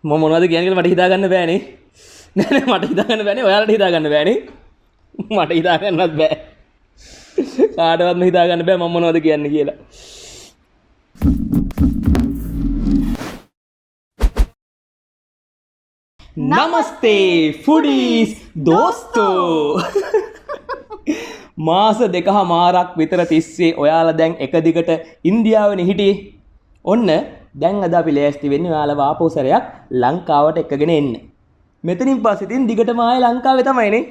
මම මොනවද කියන්නේ කියලා මට හිතා ගන්න බෑනේ. නෑ මට හිතා ගන්න බෑනේ. ඔයාලට හිතා ගන්න බෑනේ. මට හිතා ගන්නත් බෑ. කාටවත්ම හිතා ගන්න බෑ මම මොනවද කියන්නේ කියලා. නමස්තේ ෆුඩීස් දෝස්තෝ. මාස දෙකමාරක් විතර තිස්සේ ඔයාලා දැන් එක දිගට ඉන්දියාවනේ හිටියේ. ඔන්න දැන් අද අපි ලෑස්ති වෙන්නේ ඔයාලා වාපෝ සැරයක් ලංකාවට එක්කගෙන එන්න. මෙතනින් පස්සේ ඉතින් දිගටම ආයේ ලංකාවේ තමයිනේ.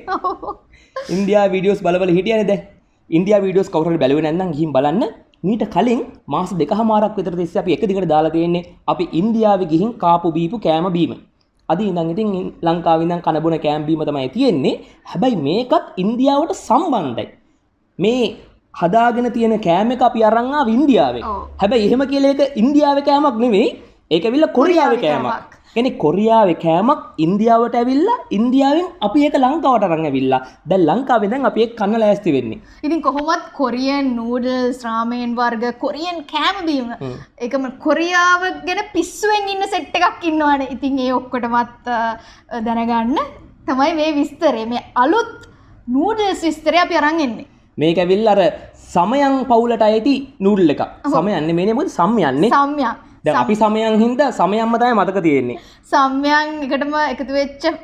ඉන්දියා වීඩියෝස් බල හිටියනේ දැන්. ඉන්දියා වීඩියෝස් කවුරු හරි බැලුවේ නැත්නම් ගිහින් බලන්න. මීට කලින් මාස දෙකමාරක් විතර තිස්සේ අපි එක දිගට දාලා තියෙන්නේ අපි ඉන්දියාවේ ගිහින් කාපු බීපු කෑම බීම. අද ඉඳන් ඉතින් ලංකාවේ ඉඳන් කන බොන කෑම බීම තමයි තියෙන්නේ. හැබැයි මේකත් ඉන්දියාවට සම්බන්ධයි. මේ හදාගෙන තියෙන කෑම එක අපි අරන් ආව ඉන්දියාවෙන්. හැබැයි එහෙම කියලා ඒක ඉන්දියාවේ කෑමක් නෙමෙයි. ඒක ඇවිල්ලා කොරියාවේ කෑමක්. කියන්නේ කොරියාවේ කෑමක් ඉන්දියාවට ඇවිල්ලා ඉන්දියාවෙන් අපි ඒක ලංකාවට අරන් ඇවිල්ලා. දැන් ලංකාවේ දැන් අපි ඒක කන්න ලෑස්ති වෙන්නේ. ඉතින් කොහොමත් කොරියන් නූඩල්ස් රාමෙන් වර්ග කොරියන් කෑම බීම ඒකම කොරියාව ගැන පිස්සුවෙන් ඉන්න සෙට් එකක් ඉන්නවනේ. ඉතින් ඒ ඔක්කොටමත් දැනගන්න තමයි මේ විස්තරය. මේ අලුත් නූඩල්ස් විස්තරය අපි අරන් එන්නේ. මේක ඇවිල්ලා අර සමයන් පවුලට අයිති නූඩල් එකක්. සමයන් නෙමෙයි මොකද සම්යන්නේ. සම්යන්. දැන් අපි සමයන් හින්දා සමයන්ම තමයි මතක තියෙන්නේ. සම්යන් එකටම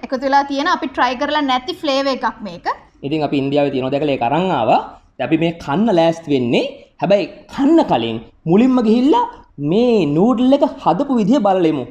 එකතු වෙලා තියෙන අපි try කරලා නැති ෆ්ලේවර් එකක් මේක. ඉතින් අපි ඉන්දියාවේ තියෙනවා දැකලා ඒක අරන් ආවා. දැන් අපි මේ කන්න ලෑස්ති වෙන්නේ. හැබැයි කන්න කලින් මුලින්ම ගිහිල්ලා මේ නූඩල් එක හදපු විදිය බලලෙමු.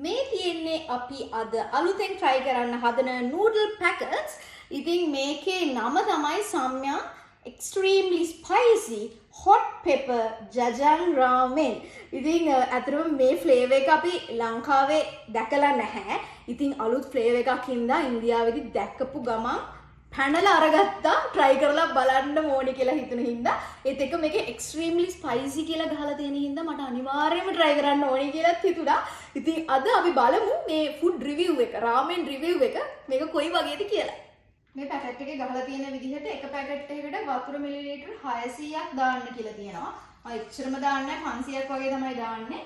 මේ තියෙන්නේ අපි අද අලුතෙන් try කරන්න හදන නූඩල් පැකට්ස්. ඉතින් මේකේ නම තමයි සම්යන් extremely spicy hot pepper Jjajang ramen. ඉතින් අතරම මේ ෆ්ලේවර් එක අපි ලංකාවේ දැකලා නැහැ. ඉතින් අලුත් ෆ්ලේවර් එකක් හින්දා ඉන්දියාවේදී දැක්කපු ගමන් පැනලා අරගත්තා try කරලා බලන්න ඕනේ කියලා හිතුන හින්දා. ඒත් එක මේකේ extremely spicy කියලා ගහලා තියෙන හින්දා මට අනිවාර්යයෙන්ම try කරන්න ඕනේ කියලාත් හිතුණා. ඉතින් අද අපි බලමු මේ food review එක ramen review එක මේක කොයි වගේද කියලා. මේ පැකට් එකේ ගහලා තියෙන විදිහට එක පැකට් එකකට වතුර මිලිලීටර් 600ක් දාන්න කියලා තියෙනවා. මම එච්චරම දාන්නේ නැහැ 500ක් වගේ තමයි දාන්නේ.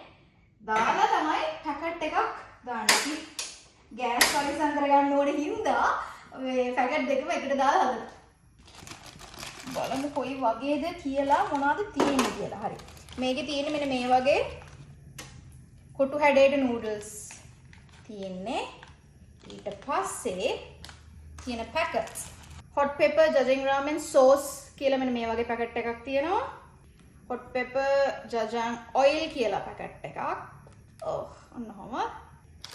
දාලා තමයි පැකට් එකක් දාන්නේ. ගෑස් පරිසම් කරගන්න ඕනේ හින්දා මේ පැකට් දෙකම එකට දාලා හදලා. බලමු කොයි වගේද කියලා මොනවද තියෙන්නේ කියලා. හරි. මේකේ තියෙන්නේ මෙන්න මේ වගේ කොටු හැඩයට නූඩල්ස් තියෙන්නේ. ඊට පස්සේ තියෙන packets hot pepper Jjajang ramen sauce කියලා මෙන්න මේ වගේ පැකට් එකක් තියෙනවා. hot pepper Jjajang oil කියලා පැකට් එකක්. ඔන්නෝම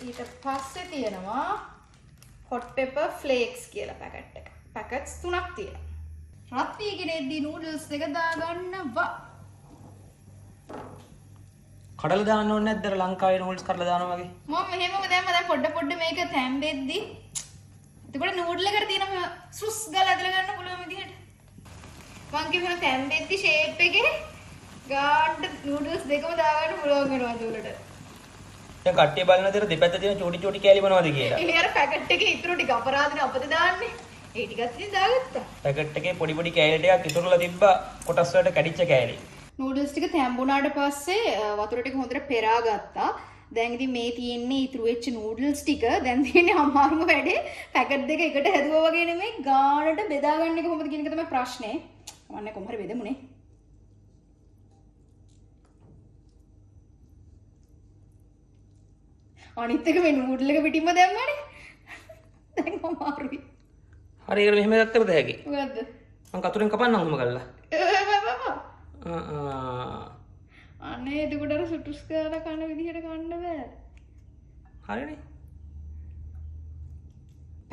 ඊට පස්සේ තියෙනවා hot pepper flakes කියලා පැකට් එක. පැකට්ස් තුනක් තියෙනවා. රත් වීගෙන එද්දී නූඩල්ස් දෙක දාගන්නවා. කඩලා දාන්න ඕනේ නැද්ද ලංකාවේ නූඩල්ස් කඩලා දානවා වගේ? මම මෙහෙමම දැන් පොඩ මේක තැම්බෙද්දී එතකොට නූඩල් එකට තියෙන සුස් ගාලා ඇදලා ගන්න පුළුවන් විදිහට. මං කියනවා තැම්බෙද්දි ෂේප් එකේ ගාඩ් නූඩල්ස් දෙකම දාගන්න පුළුවන් වෙනවා උඩට. දැන් කට්ටිය බලන දේ දෙපැත්ත තියෙන චූටි කෑලි මොනවද කියලා. ඒ අර පැකට් එකේ ඉතුරු ටික අපරාධනේ අපද දාන්නේ. ඒ ටිකත් ඉතින් දාගත්තා. පැකට් එකේ පොඩි කෑලි ටිකක් ඉතුරුලා තිබ්බා කොටස් වලට කැඩිච්ච කෑලි. නූඩල්ස් ටික තැම්බුණාට පස්සේ වතුර ටික හොඳට පෙරා ගත්තා. දැන් ඉතින් මේ තියෙන්නේ ඉතුරු වෙච්ච නූඩල්ස් ටික. දැන් තියෙන්නේ අමාරුම වැඩේ පැකට් දෙක එකට හැදුවා වගේ නෙමෙයි ගානට බෙදා ගන්න එක කොහොමද කියන එක තමයි ප්‍රශ්නේ. කමන්නේ කොහොම හරි බෙදමුනේ. අනිත් එක මේ නූඩල් එක පිටින්ම දැම්මනේ. දැන් අමාරුයි. හරි ඒක මෙහෙම දැක්කද හැකි? මොකද්ද? මං කතුරෙන් කපන්නම් ඔහොම කරලා. අනේ එතකොට අර සුටුස් කරලා කන විදිහට කන්න බෑ. හරිනේ.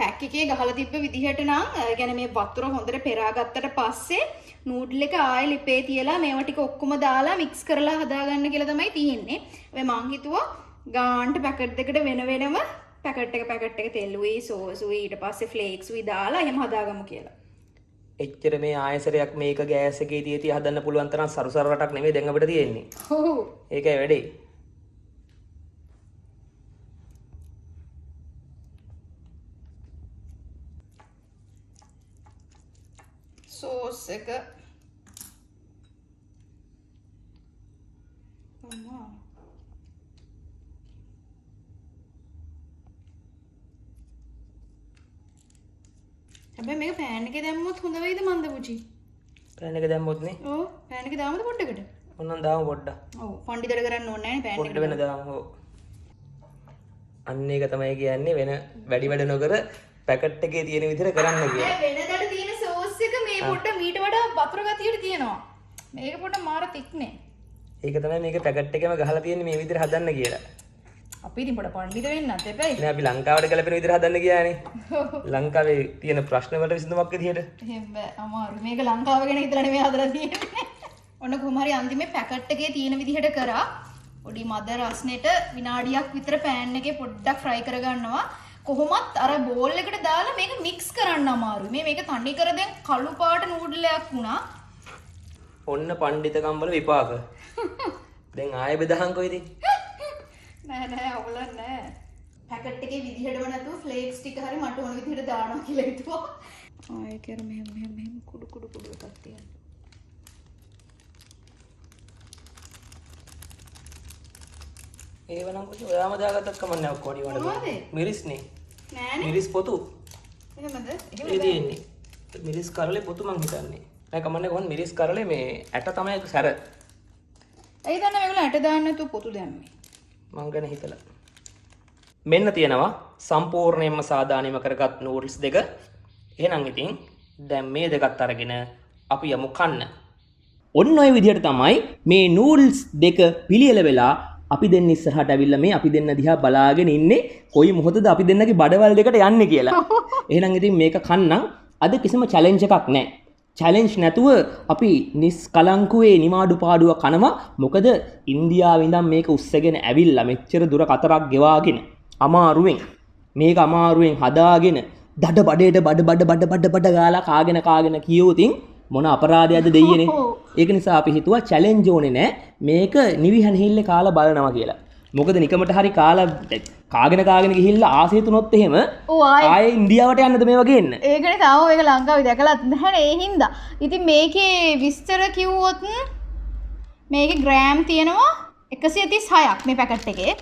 පැක් එකේ ගහලා තිබ්බ විදිහට නම් يعني මේ වතුර හොඳට පෙරා ගත්තට පස්සේ නූඩල් එක ආයෙ ලිපේ තියලා මේවා ටික ඔක්කොම දාලා මික්ස් කරලා හදාගන්න කියලා තමයි තියෙන්නේ. හැබැයි මං හිතුවා ගාන්ට පැකට් දෙකට වෙනම පැකට් එක තෙල්ුයි සෝසුයි ඊට පස්සේ ෆ්ලේක්ස් උයි දාලා එහෙම හදාගමු කියලා. එච්චර මේ ආයසරයක් මේක ගෑස් එකේ තියති හදන්න පුළුවන් තරම් සරුසර රටක් නෙමෙයි දැන් අපිට තියෙන්නේ. ඔව්. ඒකයි වැඩේ. සෝස් එක අම්මා හැබැයි මේක පෑන් එකේ දැම්මොත් හොඳ වෙයිද මන්ද පුචි? පෑන් එක දැම්මොත් නේ. ඔව් පෑන් එකේ දාමුද පොඩ්ඩකට? ඔන්නම් දාමු පොඩ්ඩක්. ඔව් පණ්ඩිතර කරන්න ඕනේ නැහැ නේ පෑන් පොඩ්ඩ වෙන දාමු. ඔව්. අන්න ඒක තමයි කියන්නේ වෙන වැඩි වැඩ නොකර පැකට් එකේ තියෙන විදිහට කරන්න කියලා. වෙනදට තියෙන සෝස් එක මේ පොඩ්ඩ මීට වඩා වතුර ගතියට තියෙනවා. මේක පොඩ්ඩ මාර තික්නේ. ඒක තමයි මේක පැකට් එකේම ගහලා තියෙන්නේ මේ විදිහට හදන්න කියලා. අපි ඉතින් පොඩ පණ්ඩිත වෙන්නත් එපැයි. නෑ අපි ලංකාවට ගැලපෙන විදිහට හදන්න ගියානේ. ලංකාවේ තියෙන ප්‍රශ්න වලට විසඳුමක් විදිහට. එහෙම බෑ අමාරු. මේක ලංකාව ගැන හිතලා නෙමෙයි හදලා තියෙන්නේ. ඔන්න කොහොම හරි අන්තිමේ පැකට් එකේ තියෙන විදිහට කරා. පොඩි මද රස්නෙට විනාඩියක් විතර පෑන් එකේ පොඩ්ඩක් ෆ්‍රයි කරගන්නවා. කොහොමත් අර බෝල් එකට දාලා මේක මික්ස් කරන්න අමාරුයි. මේක තනි කර දැන් කළු පාට නූඩලයක් වුණා. ඔන්න පණ්ඩිතකම් වල විපාක. දැන් ආයෙ බෙදහන්කෝ ඉතින්. නෑ අවුලක් නෑ. පැකට් එකේ විදිහටම නැතුව ෆ්ලේක්ස් ටික හරි මට ඕන විදිහට දානවා කියලා හිතුවා. ආයෙ කර මෙහෙම කුඩු එකක් තියෙනවා. ඒවනම් කොච්චර ඔයාම දාගත්තත් කමක් නෑ ඔක්කොම මොනවද? මිරිස්නේ. නෑනේ. මිරිස් පොතු. එහෙමද? ඒ තියෙන්නේ. මිරිස් කරලේ පොතු මං හිතන්නේ. නෑ කමන්නේ කොහොමද මිරිස් කරලේ මේ ඇට තමයි සැර. ඇයි දන්නේ මේගොල්ලෝ ඇට දාන්න නැතුව පොතු දැම්මේ? මං ගැන හිතලා. මෙන්න තියෙනවා සම්පූර්ණයෙන්ම සාදානෙම කරගත් නූඩල්ස් දෙක. එහෙනම් ඉතින් දැන් මේ දෙකත් අරගෙන අපි යමු කන්න. ඔන්න ඔය විදිහට තමයි මේ නූඩල්ස් දෙක පිළියෙල වෙලා අපි දෙන්න ඉස්සරහට ඇවිල්ලා මේ අපි දෙන්න දිහා බලාගෙන ඉන්නේ කොයි මොහොතද අපි දෙන්නගේ බඩවැල් දෙකට යන්නේ කියලා. එහෙනම් ඉතින් මේක කන්නම් අද කිසිම චැලෙන්ජ් එකක් නැහැ. චැලෙන්ජ් නැතුව අපි නිස්කලංකුවේ නිමාඩු පාඩුව කනවා. මොකද ඉන්දියාවේ ඉඳන් මේක උස්සගෙන ඇවිල්ලා මෙච්චර දුර කතරක් ගෙවාගෙන අමාරුවෙන් මේක අමාරුවෙන් හදාගෙන දඩ බඩේට බඩ ගාලා කාගෙන කියෝතින් මොන අපරාධයක්ද දෙයියනේ. ඒක නිසා අපි හිතුවා චැලෙන්ජ් ඕනේ නෑ මේක නිවිහන හිල්ලේ කාලා බලනවා කියලා. මොකද නිකමට හරි කාලා කාගෙන ගිහිල්ලා ආසය තුනොත් එහෙම ආයේ ඉන්දියාවට යන්නද මේ වගේ එන්න. ඒකනේ තාම මේක ලංකාවේ දැකලත් නැහැ ඒ හින්දා. ඉතින් මේකේ විස්තර කිව්වොත් මේකේ ග්‍රෑම් තියෙනවා 136ක් මේ පැකට් එකේ.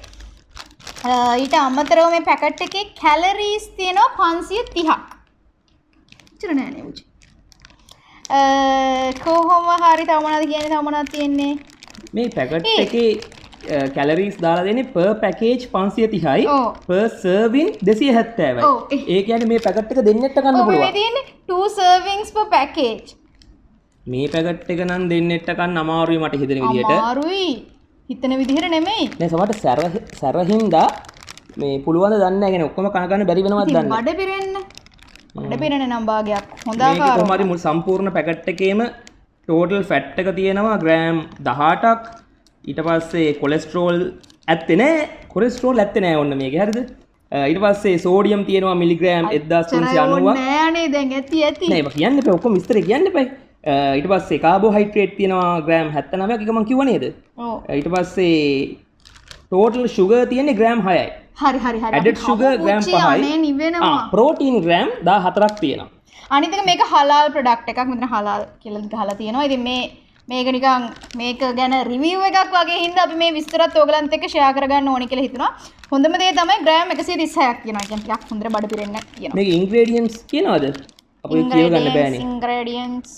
ඊට අමතරව මේ පැකට් එකේ කැලරීස් තියෙනවා 530ක්. ඉතර නෑනේ උචි. කොහොම හරි තව මොනවද තියෙන්නේ මේ පැකට් එකේ කැලරීස් දාලා දෙන්නේ per package 530යි per serving 270යි. ඒ කියන්නේ මේ පැකට් එක දෙන්නෙක්ට ගන්න පුළුවන්. මේ තියෙන්නේ 2 servings per package. මේ පැකට් එක නම් දෙන්නෙක්ට ගන්න අමාරුයි මට හිතෙන විදිහට. අමාරුයි. හිතන විදිහට නෙමෙයි. නෑ සමහරට සැරහින්දා මේ පුළුවන් ද දන්නේ නැහැ. කියන්නේ ඔක්කොම කන ගන්න බැරි වෙනවද දන්නේ නැහැ. බඩ පිරෙන්න. බඩ පිරෙන නම් භාගයක්. හොඳ ආකාරව. මේක කොහොම හරි මුළු සම්පූර්ණ පැකට් එකේම total fat එක තියෙනවා ග්‍රෑම් 18ක්. ඊට පස්සේ කොලෙස්ටරෝල් ඇත්තේ නැහැ. කොලෙස්ටරෝල් ඇත්තේ නැහැ ඔන්න මේකේ හරිද? ඊට පස්සේ සෝඩියම් තියෙනවා මිලිග්‍රෑම් 1390ක්. නෑනේ දැන් ඇති. නෑ ඒක කියන්න එපා. ඔක්කොම විස්තර කියන්න එපා. ඊට පස්සේ කාබෝහයිඩ්‍රේට් තියෙනවා ග්‍රෑම් 79ක්. ඒක මම කිව්වා නේද? ඔව්. ඊට පස්සේ total sugar තියෙන්නේ ග්‍රෑම් 6යි. හරි. added sugar ග්‍රෑම් 5යි. අනේ නිවෙනවා. protein ග්‍රෑම් 14ක් තියෙනවා. අනිත් එක මේක හලාල් ප්‍රොඩක්ට් එකක්. මෙතන හලාල් කියලා ගහලා තියෙනවා. ඉතින් මේක නිකන් මේක ගැන රිවිව් එකක් වගේ හින්දා අපි මේ විස්තරත් ඕගලන්ත් එක්ක ෂෙයා කරගන්න ඕනේ කියලා හිතුණා. හොඳම දේ තමයි ග්‍රෑම් 136ක් තියෙනවා. කියන්නේ ටිකක් හොඳට බඩ පිරෙන්න කියනවා. මේක ingredients කියනවද? අපේ කියව ගන්න බෑනේ. ingredients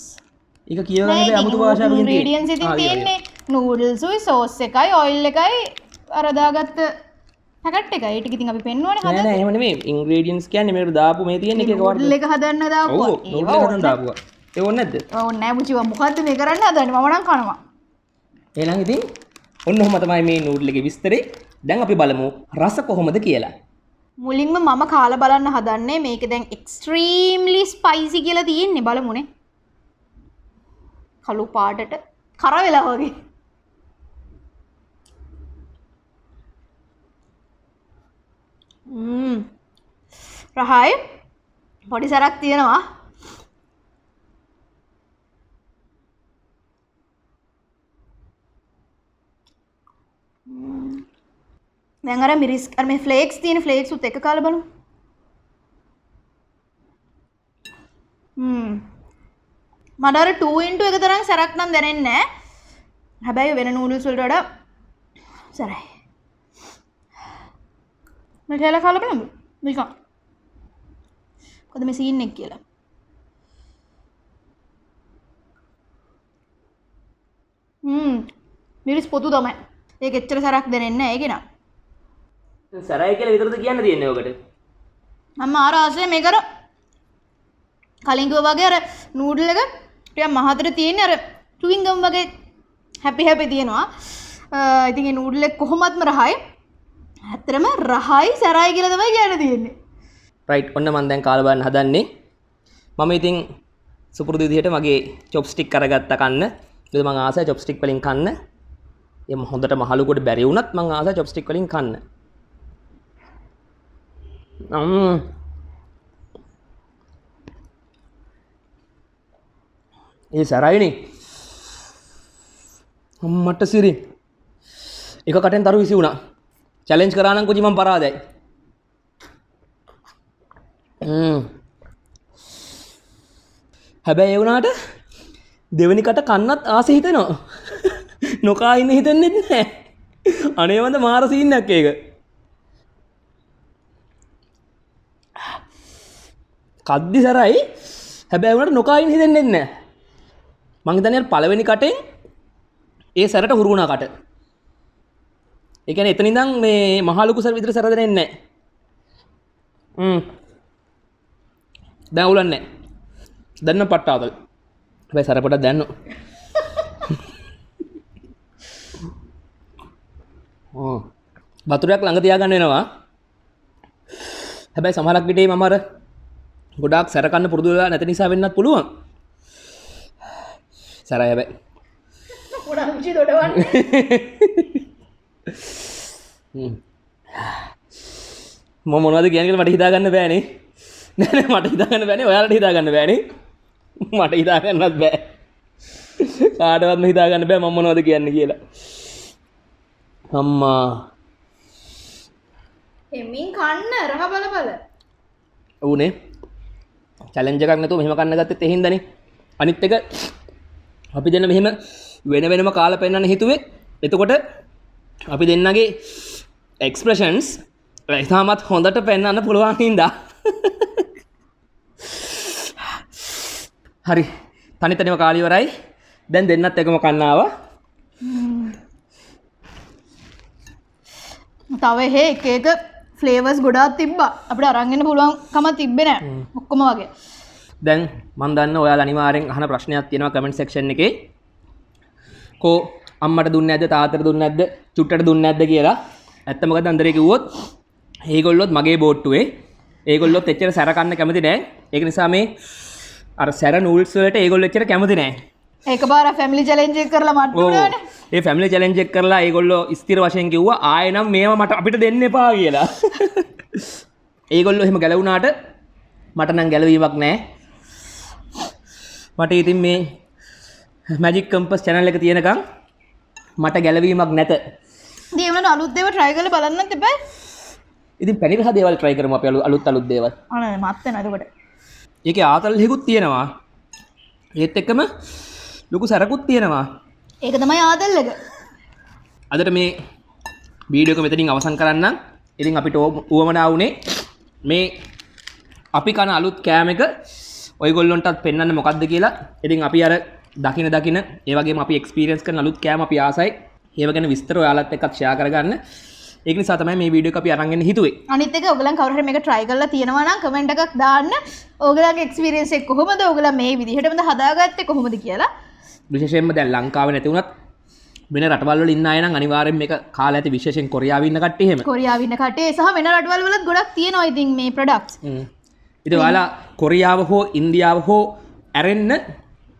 ඒක කියව ගන්න බෑ අමුතු භාෂාවකින් තියෙන්නේ. ingredients ඉතින් තියෙන්නේ noodles උයි sauce එකයි oil එකයි අර දාගත්ත පැකට් එකයි. ඒක ඉතින් අපි පෙන්වන්නේ හදන්න. නෑ එහෙම නෙමෙයි. ingredients කියන්නේ මේකට දාපු මේ තියෙන එකේ කවර්ද? noodle එක හදන්න දාපුවා. ඔව් noodle හදන්න දාපුවා. ඒක ඕනේ නැද්ද? ඕනේ නෑ පුචිවා. මොකද්ද මේ කරන්න හදන්නේ? මම නම් කනවා. එහෙනම් ඉතින් ඔන්න ඔහම තමයි මේ noodle එකේ විස්තරේ. දැන් අපි බලමු රස කොහොමද කියලා. මුලින්ම මම කාලා බලන්න හදන්නේ මේක දැන් extremely spicy කියලා තියෙන්නේ. බලමුනේ. කළු පාටට කර වෙලා වගේ. රහයි පොඩි සරක් තියෙනවා. දැන් අර මිරිස් අර මේ ෆ්ලේක්ස් තියෙන ෆ්ලේක්ස් උත් එක කාලා බලමු. මට අර 2 එක තරම් සරක් නම් දැනෙන්නේ නැහැ. හැබැයි වෙන නූඩල්ස් වලට වඩා සරයි. මම කියලා කාලා බලමු. නිකන්. කොහොමද මේ සීන් එක කියලා. මිරිස් පොතු තමයි. ඒක එච්චර සරක් දෙන්නේ නැහැ ඒක නා. සරයි කියලා විතරද කියන්න තියෙන්නේ ඔකට? මම ආර ආශ්‍රය මේක අර කලින් කිව්වා වගේ අර නූඩල් එක ටිකක් මහතට තියෙන්නේ අර චුවින් ගම් වගේ හැපි තියෙනවා. ඉතින් ඒ නූඩල් එක කොහොමත්ම රහයි. ඇත්තටම රහයි සරයි කියලා තමයි කියන්න තියෙන්නේ. රයිට් ඔන්න මම දැන් කාලා බලන්න හදන්නේ. මම ඉතින් සුපුරුදු විදිහට මගේ චොප්ස්ටික් අරගත්තා කන්න. ඒක මම ආසයි චොප්ස්ටික් වලින් කන්න. එම් හොඳට මහලුකොට බැරි වුණත් මම ආසයි චොප්ස්ටික් වලින් කන්න. ඒ සරයිනේ. අම්මට සිරි. එක කටෙන් තරු විසි වුණා. චැලෙන්ජ් කරා නම් කුචි මම පරාදයි. හැබැයි ඒ වුණාට දෙවෙනි කට කන්නත් ආසෙ හිතෙනවා. නොකා ඉන්න හිතෙන්නේ නැහැ. අනේ වන්ද මාර සීන් එකක් ඒක. කද්දි සරයි. හැබැයි වුණාට නොකා ඉන්න හිතෙන්නේ නැහැ. මං හිතන්නේ පළවෙනි කටෙන් ඒ සැරට හුරු වුණා කට. ඒ කියන්නේ එතන ඉඳන් මේ මහලුකු සැර විතර සැර දෙන්නේ නැහැ. දැන් උලන්නේ. දැන් නම් පට්ටාවතල්. හැබැයි සැර පොඩක් දැන්නෝ. වතුරක් ළඟ තියාගන්න වෙනවා. හැබැයි සමහරක් විටේ මම අර ගොඩාක් සැර කන්න පුරුදු වෙලා නැති නිසා වෙන්නත් පුළුවන්. සරයි හැබැයි. ගොඩාක් උචි දොඩවන්නේ. මම මොනවද කියන්නේ කියලා මට හිතා ගන්න බෑනේ. නෑ මට හිතා ගන්න බෑනේ. ඔයාලට හිතා ගන්න බෑනේ. මට හිතා ගන්නත් බෑ. කාටවත්ම හිතා ගන්න බෑ මම මොනවද කියන්නේ කියලා. අම්මා. එමින් කන්න රහ බල. ඌනේ. චැලෙන්ජ් එකක් නැතුව මෙහෙම කන්න ගත්තෙත් ඒ හින්දානේ. අනිත් එක අපි දෙන්න මෙහෙම වෙනම කාලා පෙන්නන්න හිතුවේ. එතකොට අපි දෙන්නගේ එක්ස්ප්‍රෙෂන්ස් ඉතාමත් හොඳට පෙන්වන්න පුළුවන් හින්දා. හරි. තනිතනිව කාලි ඉවරයි. දැන් දෙන්නත් එකම කන්න ආවා. තව එක ෆ්ලේවර්ස් ගොඩාක් තිබ්බා. අපිට අරන් එන්න පුළුවන් කම තිබ්බේ නෑ. ඔක්කොම වගේ. දැන් මම දන්න ඔයාලා අනිවාර්යෙන් අහන ප්‍රශ්නයක් තියෙනවා කමෙන්ට් සෙක්ෂන් එකේ. කෝ අම්මට දුන්නේ නැද්ද තාත්තට දුන්නේ නැද්ද චුට්ටට දුන්නේ නැද්ද කියලා. ඇත්ත මොකද අන්දරේ කිව්වොත් ඒගොල්ලොත් මගේ බෝට්ටුවේ. ඒගොල්ලොත් එච්චර සැර කන්න කැමති නෑ. ඒක නිසා මේ අර සැර නූඩ්ස් වලට ඒගොල්ලෝ එච්චර කැමති නෑ. ඒකපාර ෆැමිලි චැලෙන්ජ් එක කරලා මට්ටු වුණානේ. ඒ ෆැමිලි චැලෙන්ජ් එක කරලා ඒගොල්ලෝ ස්ථිර වශයෙන් කිව්වා ආයෙ නම් මේව මට අපිට දෙන්න එපා කියලා. ඒගොල්ලෝ එහෙම ගැලවුණාට මට නම් ගැලවීමක් නෑ. මට ඉතින් මේ මැජික් කම්පස් channel එක තියෙනකම් මට ගැලවීමක් නැත. ඉතින් ඒ වුණාට අලුත් දේවල් try කරලා බලන්නත් එපා. ඉතින් පැණිරහ දේවල් try කරමු අපි අලුත් දේවල්. අනේ මත් වෙනවා එතකොට. ඒකේ ආතල් හිකුත් තියෙනවා. ඒත් එක්කම ලොකු සැරකුත් තියෙනවා. ඒක තමයි ආදල් එක. අදට මේ වීඩියෝ එක මෙතනින් අවසන් කරන්නම්. ඉතින් අපිට උවමනා වුණේ මේ අපි කන අලුත් කෑම එක ඔයගොල්ලොන්ටත් පෙන්වන්න මොකද්ද කියලා. ඉතින් අපි අර දකින ඒ වගේම අපි එක්ස්පීරියන්ස් කරන අලුත් කෑම අපි ආසයි. ඒව ගැන විස්තර ඔයාලත් එක්කත් ෂෙයා කරගන්න. ඒක නිසා තමයි මේ වීඩියෝ එක අපි අරන් එන්න හිතුවේ. අනිත් එක ඔයගලන් කවුරු හරි මේක try කරලා තියෙනවා නම් කමෙන්ට් එකක් දාන්න. ඔයගලගේ එක්ස්පීරියන්ස් එක කොහොමද? ඔයගලන් මේ විදිහටමද හදාගත්තේ කොහොමද කියලා. විශේෂයෙන්ම දැන් ලංකාවේ නැති වුණත් වෙන රටවල් වල ඉන්න අය නම් අනිවාර්යෙන් මේක කාලා ඇති. විශේෂයෙන් කොරියාවේ ඉන්න කට්ටිය එහෙම. කොරියාවේ ඉන්න කට්ටිය සහ වෙන රටවල් වලත් ගොඩක් තියෙනවා ඉතින් මේ ප්‍රොඩක්ට්ස්. ඉතින් ඔයාලා කොරියාව හෝ ඉන්දියාව හෝ ඇරෙන්න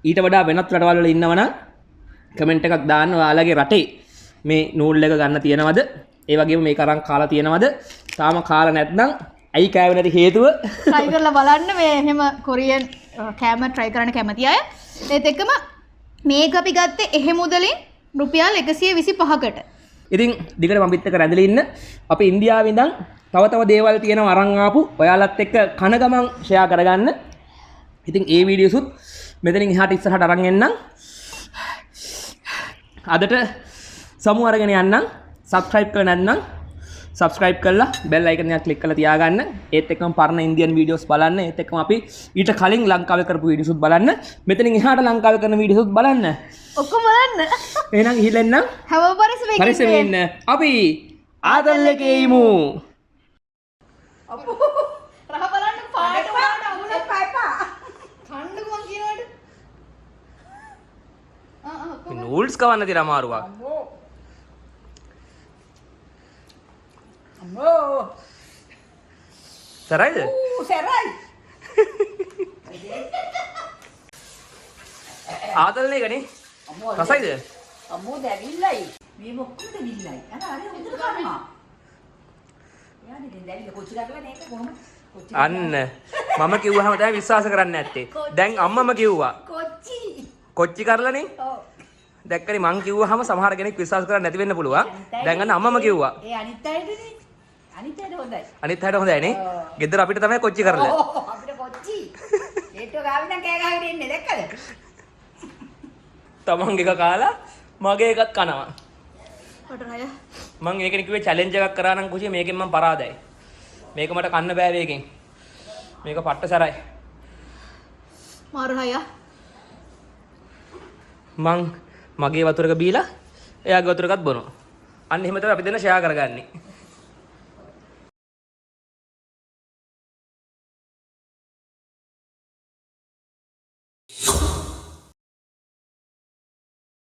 ඊට වඩා වෙනත් රටවල් වල ඉන්නවනම් කමෙන්ට් එකක් දාන්න. ඔයාලගේ රටේ මේ නූඩල් එක ගන්න තියෙනවද? ඒ වගේම මේක අරන් කාලා තියෙනවද? තාම කාලා නැත්නම් ඇයි කෑවේ නැති හේතුව try කරලා බලන්න. මේ එහෙම කොරියන් කෑම try කරන්න කැමති අය. ඒත් එක්කම මේක අපි ගත්තේ එහෙ මුදලින් රුපියල් 125කට. ඉතින් දිගට මම්පිත් එක්ක රැඳිලා ඉන්න. අපි ඉන්දියාවේ ඉඳන් තව දේවල් තියෙනවා අරන් ආපු. ඔයාලත් එක්ක කන ගමන් ෂෙයා කරගන්න. ඉතින් ඒ වීඩියෝසුත් මෙතනින් එහාට ඉස්සරහට අරන් එන්නම්. අදට සමු අරගෙන යන්නම්. subscribe කරලා නැත්නම් subscribe කරලා bell icon එක click කරලා තියාගන්න. ඒත් එක්කම පරණ ඉන්දියන් videos බලන්න. ඒත් එක්කම අපි ඊට කලින් ලංකාවේ කරපු videos උත් බලන්න. මෙතනින් එහාට ලංකාවේ කරන videos උත් බලන්න. ඔක්කොම බලන්න. එහෙනම් ගිහින් එන්න. හැම පරිස්සමකින් ඉන්න. අපි ආදල් එකේ ඉමු. අපෝ රහ බලන්න පාට වලට අහුනක් පයිපා. කන්නක මං කියනවට. නූඩ්ස් කවන්න තියෙන අමාරුවක්. අම්මෝ සරයිද? සරයි. ආදල්නේ ගනේ. රසයිද? අම්මෝ දැවිල්ලයි. මේ මොකද දෙවිල්ලයි. අර උදේ කනවා. යානේ දැන් දැවිල්ල කොච්චි ගාලා නේද කොහොමද? අන්න මම කිව්වහම තමයි විශ්වාස කරන්නේ නැත්තේ. දැන් අම්මම කිව්වා. කොච්චි. කොච්චි කරලානේ. ඔව්. දැක්කනේ මං කිව්වහම සමහර කෙනෙක් විශ්වාස කරන්නේ නැති වෙන්න පුළුවන්. දැන් අන්න අම්මම කිව්වා. ඒ අනිත් අයටනේ. අනිත් අයට හොඳයි. අනිත් හැට හොඳයි නේ. ගෙදර අපිට තමයි කොච්චි කරලා. ඔව් අපිට කොච්චි. ඒටෝ ගාවින් නම් කෑ ගහගෙන ඉන්නේ දැක්කද? තමන්ගේ එක කාලා මගේ එකත් කනවා. මට රය මං ඒකනේ කිව්වේ චැලෙන්ජ් එකක් කරා නම් කුචි මේකෙන් මං පරාදයි. මේක මට කන්න බෑ වේගෙන්. මේක පට්ට සරයි. මාර රය මං මගේ වතුරක බීලා එයාගේ වතුරකත් බොනවා. අන්න එහෙම තමයි අපි දෙන්න ෂෙයා කරගන්නේ.